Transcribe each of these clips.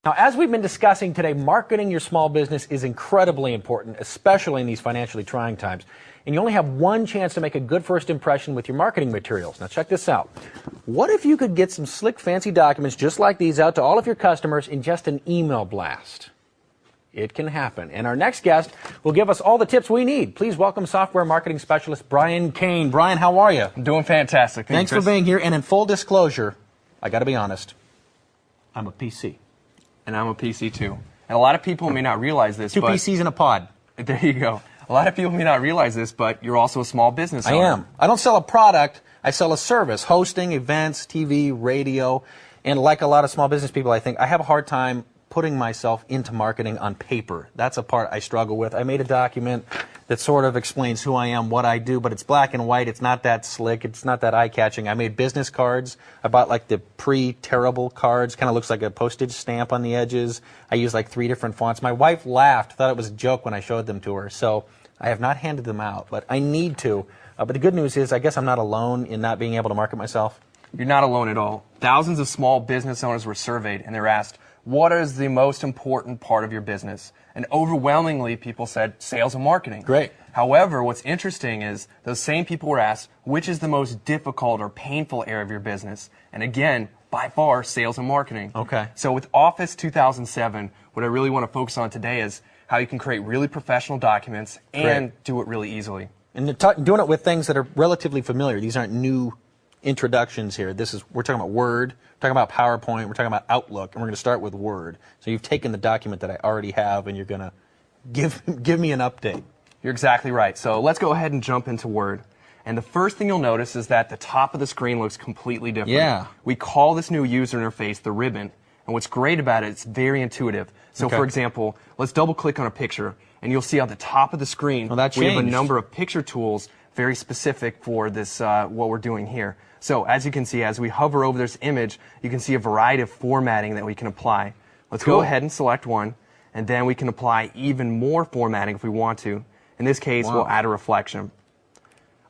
Now, as we've been discussing today, marketing your small business is incredibly important, especially in these financially trying times. And you only have one chance to make a good first impression with your marketing materials. Now, check this out. What if you could get some slick, fancy documents just like these out to all of your customers in just an email blast? It can happen. And our next guest will give us all the tips we need. Please welcome software marketing specialist Brian Kane. Brian, how are you? I'm doing fantastic. Thanks for being here. And in full disclosure, I got to be honest, I'm a PC. And I'm a PC too. And a lot of people may not realize this. Two PCs in a pod. There you go. A lot of people may not realize this, but you're also a small business owner. I am. I don't sell a product. I sell a service, hosting, events, TV, radio. And like a lot of small business people, I think I have a hard time putting myself into marketing on paper. That's a part I struggle with. I made a document that sort of explains who I am, what I do, but it's black and white. It's not that slick. It's not that eye-catching. I made business cards. I bought like the pre-terrible cards. Kind of looks like a postage stamp on the edges. I used like 3 different fonts. My wife laughed, thought it was a joke when I showed them to her. So I have not handed them out, but I need to. But the good news is I guess I'm not alone in not being able to market myself. You're not alone at all. Thousands of small business owners were surveyed, and they're asked, what is the most important part of your business? And overwhelmingly, people said sales and marketing. Great. However, what's interesting is those same people were asked, which is the most difficult or painful area of your business? And again, by far, sales and marketing. Okay. So with Office 2007, what I really want to focus on today is how you can create really professional documents and do it really easily. And doing it with things that are relatively familiar. These aren't new introductions here. We're talking about Word, we're talking about PowerPoint, we're talking about Outlook, and we're going to start with Word. So you've taken the document that I already have, and you're going to give me an update. You're exactly right. So let's go ahead and jump into Word. And the first thing you'll notice is that the top of the screen looks completely different. Yeah. We call this new user interface the ribbon. And what's great about it, it's very intuitive. So for example, let's double click on a picture, and you'll see on the top of the screen, we have a number of picture tools very specific for this, what we're doing here. So as you can see, as we hover over this image, you can see a variety of formatting that we can apply. Let's go ahead and select one, and then we can apply even more formatting if we want to. In this case, we'll add a reflection.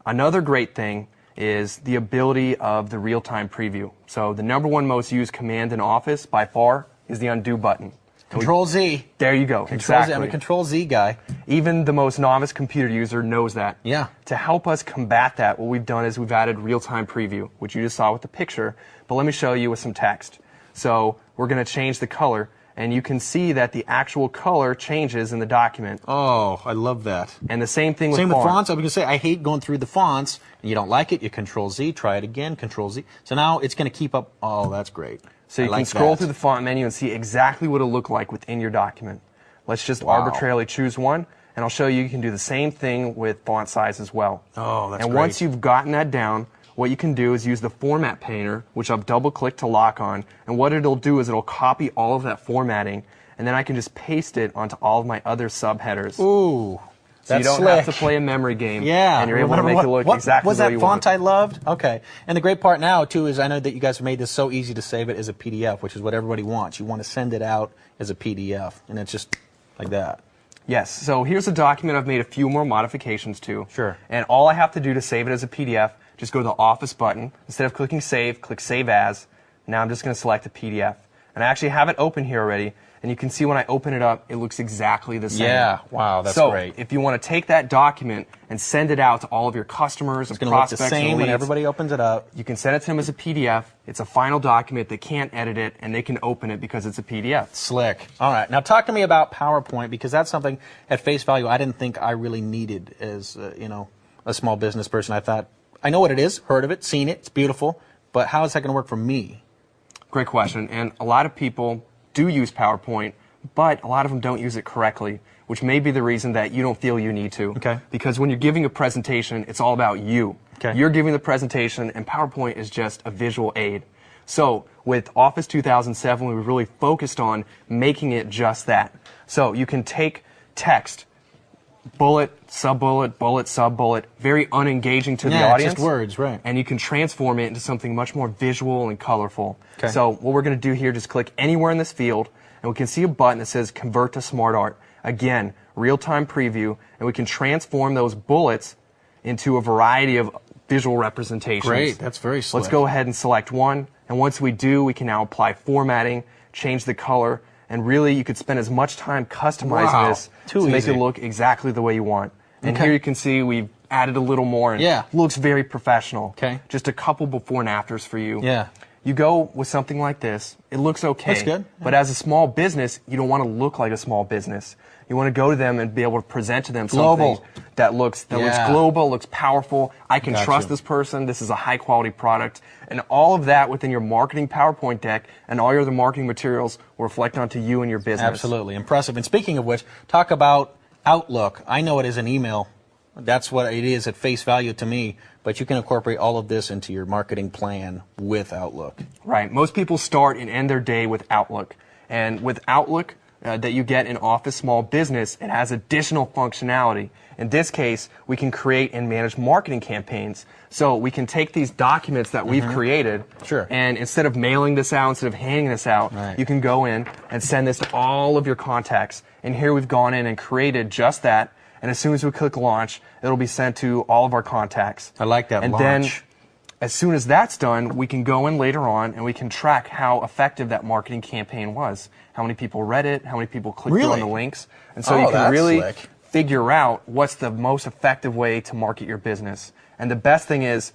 Another great thing is the ability of the real-time preview. So the #1 most used command in Office by far is the undo button. Control Z. There you go. Exactly. I'm a Control Z guy. Even the most novice computer user knows that. Yeah. To help us combat that, what we've done is we've added real-time preview, which you just saw with the picture, but let me show you with some text. So we're going to change the color, and you can see that the actual color changes in the document. Oh, I love that. And the same thing with fonts. Same with fonts. I was going to say, I hate going through the fonts, and you don't like it, you Control Z, try it again, Control Z. So now it's going to keep up. Oh, that's great. So you can scroll through the font menu and see exactly what it'll look like within your document. Let's just arbitrarily choose one, and I'll show you can do the same thing with font size as well. Oh, that's great. And once you've gotten that down, what you can do is use the Format Painter, which I've double-clicked to lock on, and what it'll do is it'll copy all of that formatting, and then I can just paste it onto all of my other subheaders. Ooh. So you don't have to play a memory game, and you're able to make it look exactly the way you want. Was that font I loved? Okay. And the great part now, too, is I know that you guys have made this so easy to save it as a PDF, which is what everybody wants. You want to send it out as a PDF, and it's just like that. Yes. So here's a document I've made a few more modifications to. Sure. And all I have to do to save it as a PDF, just go to the Office button. Instead of clicking Save, click Save As. Now I'm just going to select the PDF. And I actually have it open here already. And you can see when I open it up, it looks exactly the same. Yeah, wow, that's great. So if you want to take that document and send it out to all of your customers and prospects, it's going to look the same when everybody opens it up. You can send it to them as a PDF. It's a final document. They can't edit it, and they can open it because it's a PDF. Slick. All right, now talk to me about PowerPoint, because that's something at face value I didn't think I really needed as a small business person. I thought, I know what it is, heard of it, seen it, it's beautiful, but how is that going to work for me? Great question. And a lot of people do use PowerPoint, but a lot of them don't use it correctly, which may be the reason that you don't feel you need to. Okay. Because when you're giving a presentation, it's all about you. Okay. You're giving the presentation, and PowerPoint is just a visual aid. So with Office 2007, we really focused on making it just that. So you can take text, bullet, sub-bullet, bullet, sub-bullet, very unengaging to the audience. It's just words, right. And you can transform it into something much more visual and colorful. Okay. So what we're going to do here, just click anywhere in this field, and we can see a button that says Convert to Smart Art. Again, real-time preview, and we can transform those bullets into a variety of visual representations. Great, that's very slick. Let's go ahead and select one, and once we do, we can now apply formatting, change the color, And really, you could spend as much time customizing this to make it look exactly the way you want. And here you can see we've added a little more, and it looks very professional. Okay. Just a couple before and afters for you. Yeah. You go with something like this, it looks okay. Looks good. Yeah. But as a small business, you don't want to look like a small business. You want to go to them and be able to present to them something that looks global, looks powerful. I can trust this person. This is a high quality product. And all of that within your marketing PowerPoint deck and all your other marketing materials will reflect onto you and your business. Absolutely. Impressive. And speaking of which, talk about Outlook. I know it is an email. That's what it is at face value to me, but you can incorporate all of this into your marketing plan with Outlook. Right. Most people start and end their day with Outlook. And with Outlook that you get in Office Small Business, it has additional functionality. In this case, we can create and manage marketing campaigns. So we can take these documents that we've created, and instead of mailing this out, instead of handing this out, you can go in and send this to all of your contacts. And here we've gone in and created just that. And as soon as we click launch, it'll be sent to all of our contacts. I like that, and launch. Then, as soon as that's done, we can go in later on and we can track how effective that marketing campaign was. How many people read it, how many people clicked on the links. And so you can really figure out what's the most effective way to market your business. And the best thing is,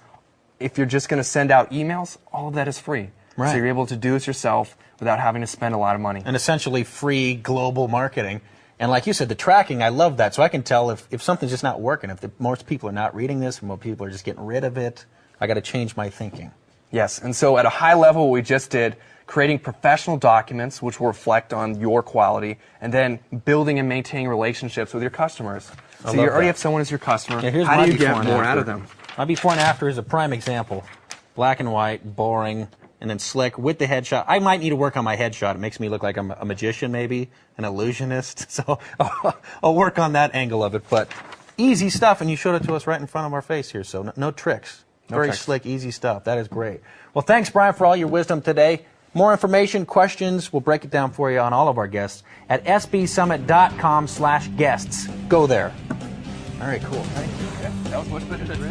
if you're just going to send out emails, all of that is free. So you're able to do it yourself without having to spend a lot of money. And essentially free global marketing. And like you said, the tracking, I love that. So I can tell if something's just not working, if most people are not reading this, and more people are just getting rid of it, I got to change my thinking. Yes, and so at a high level, we just did creating professional documents which will reflect on your quality, and then building and maintaining relationships with your customers. So you already have someone as your customer. Yeah, how do you get more out of them? My before and after is a prime example. Black and white, boring, and then slick with the headshot. I might need to work on my headshot. It makes me look like I'm a magician, maybe, an illusionist. So I'll work on that angle of it. But easy stuff, and you showed it to us right in front of our face here. So no tricks. Very slick, easy stuff. That is great. Well, thanks, Brian, for all your wisdom today. More information, questions, we'll break it down for you on all of our guests at sbsummit.com/guests. Go there. All right, cool. Thank you. Yeah, that was much better than